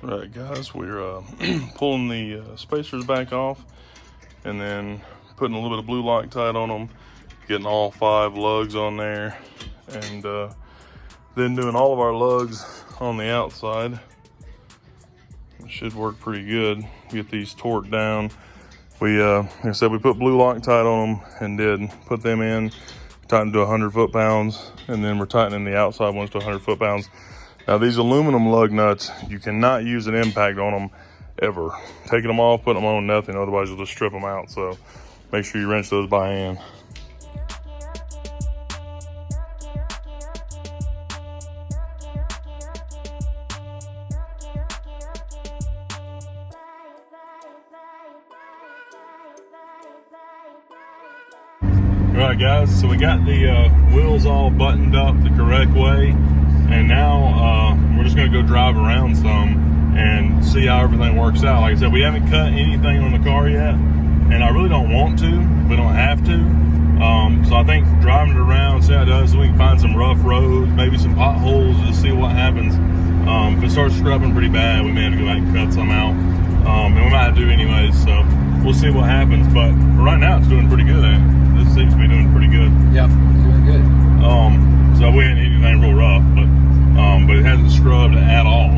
Right, guys, we're pulling the spacers back off and then putting a little bit of blue Loctite on them, getting all 5 lugs on there, and then doing all of our lugs on the outside. It should work pretty good. Get these torqued down. We, like I said, we put blue Loctite on them and did put them in, tightened to 100 foot-pounds, and then we're tightening the outside ones to 100 foot-pounds. Now these aluminum lug nuts, you cannot use an impact on them ever. Taking them off, putting them on, nothing, otherwise you'll just strip them out. So make sure you wrench those by hand. All right, guys, so we got the wheels all buttoned up the correct way. And now we're just gonna go drive around some and see how everything works out. Like I said, we haven't cut anything on the car yet, and I really don't want to. We don't have to. So I think driving it around, see how it does, so we can find some rough roads, maybe some potholes, just see what happens. If it starts scrubbing pretty bad, we may have to go back and cut some out. And we might have to do anyways, so we'll see what happens. But for right now, it's doing pretty good. This seems to be doing pretty good. Yep, doing good. So we ain't anything real rough, but it hasn't scrubbed at all.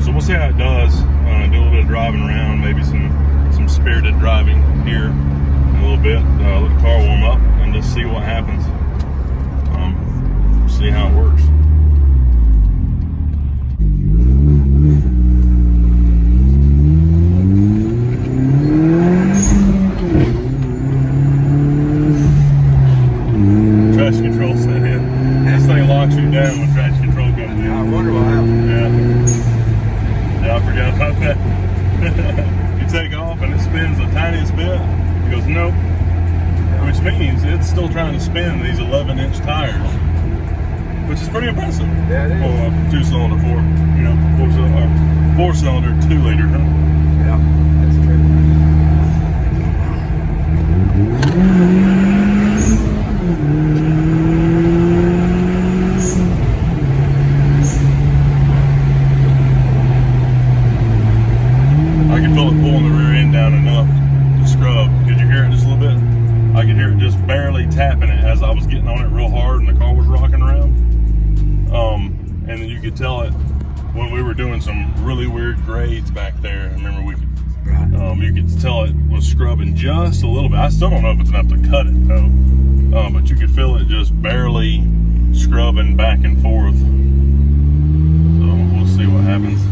So we'll see how it does. Do a little bit of driving around, maybe some spirited driving here in a little bit. Let the car warm up and just see what happens. See how it works. Traction control set in. This thing locks you down when traction control comes in. I wonder what happened. Yeah, I forgot about that. You take off and it spins the tiniest bit. It goes, nope. Which means it's still trying to spin these 11-inch tires, which is pretty impressive. Yeah, it is. For a 2-cylinder, 4-cylinder, 2-liter, huh? Yeah, that's true. I can feel it pulling the rear end down enough to scrub. Did you hear it just a little bit? I could hear it just barely tapping it as I was getting on it real hard and the car was rocking around. And then you could tell it when we were doing some really weird grades back there. I remember we could, you could tell it was scrubbing just a little bit. I still don't know if it's enough to cut it though, but you could feel it just barely scrubbing back and forth. So we'll see what happens.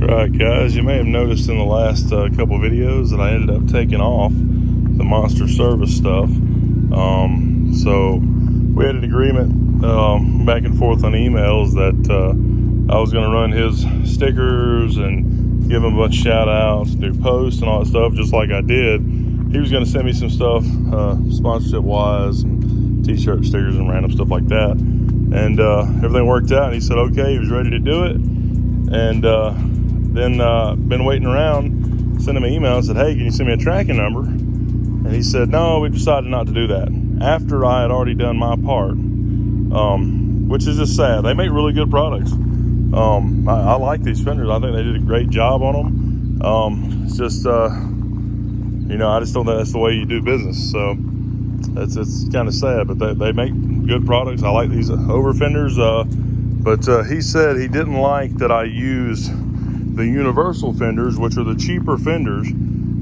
Alright guys, you may have noticed in the last couple videos that I ended up taking off the Monster Service stuff. So we had an agreement back and forth on emails that I was going to run his stickers and give him a bunch of shout outs, do posts and all that stuff just like I did. He was going to send me some stuff sponsorship wise, and t-shirt stickers and random stuff like that. And everything worked out and he said okay, he was ready to do it. And then been waiting around, sent him an email and said, hey, can you send me a tracking number? And he said, no, we decided not to do that after I had already done my part, which is just sad. They make really good products. I like these fenders. I think they did a great job on them. It's just, you know, I just don't think that's the way you do business. So it's kind of sad, but they make good products. I like these over fenders. But he said he didn't like that I used the universal fenders, which are the cheaper fenders,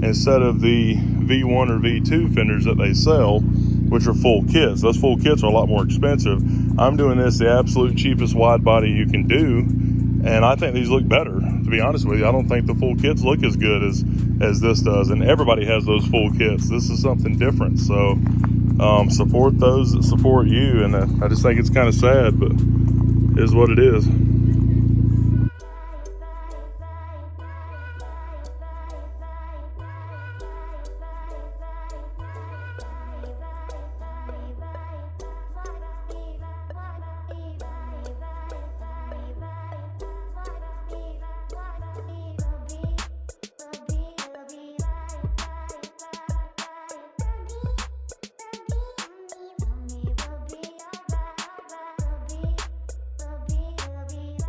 instead of the V1 or V2 fenders that they sell, which are full kits. Those full kits are a lot more expensive. I'm doing this the absolute cheapest wide body you can do, and I think these look better. To be honest with you, I don't think the full kits look as good as this does, and everybody has those full kits. This is something different, so support those that support you, and I just think it's kind of sad, but it is what it is.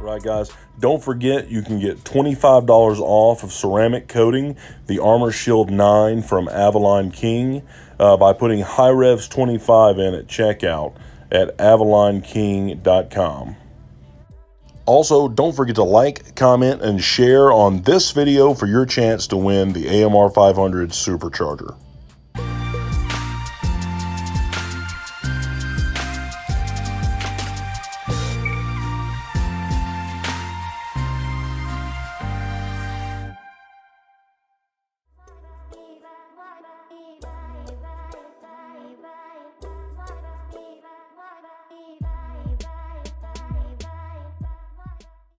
Right, guys, don't forget you can get $25 off of ceramic coating the Armor Shield 9 from Avalon King by putting HiRevz 25 in at checkout at avalonking.com. Also, don't forget to like, comment, and share on this video for your chance to win the AMR 500 Supercharger.